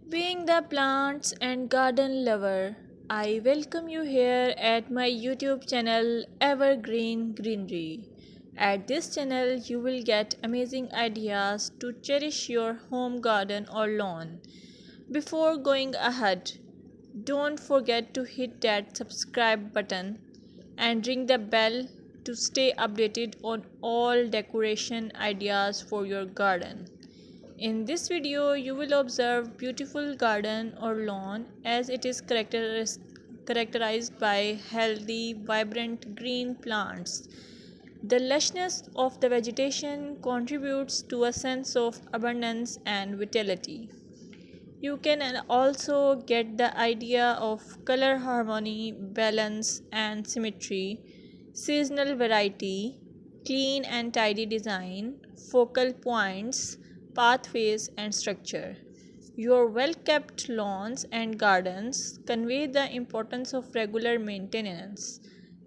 Being the plants and garden lover, I welcome you here at my YouTube channel Evergreen Greenery. At this channel, you will get amazing ideas to cherish your home garden or lawn. Before going ahead, don't forget to hit that subscribe button and ring the bell to stay updated on all decoration ideas for your garden. In this video, you will observe beautiful garden or lawn as it is characterized by healthy, vibrant green plants. The lushness of the vegetation contributes to a sense of abundance and vitality. You can also get the idea of color harmony, balance, and symmetry, seasonal variety, clean and tidy design, focal points, pathways, and structure. Your well kept lawns and gardens convey the importance of regular maintenance.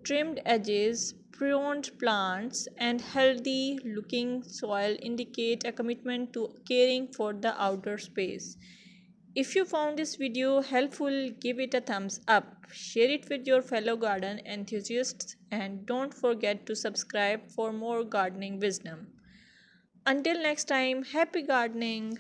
Trimmed edges, pruned plants, and healthy looking soil indicate a commitment to caring for the outdoor space. If you found this video helpful, give it a thumbs up, share it with your fellow garden enthusiasts, and don't forget to subscribe for more gardening wisdom. Until next time, happy gardening!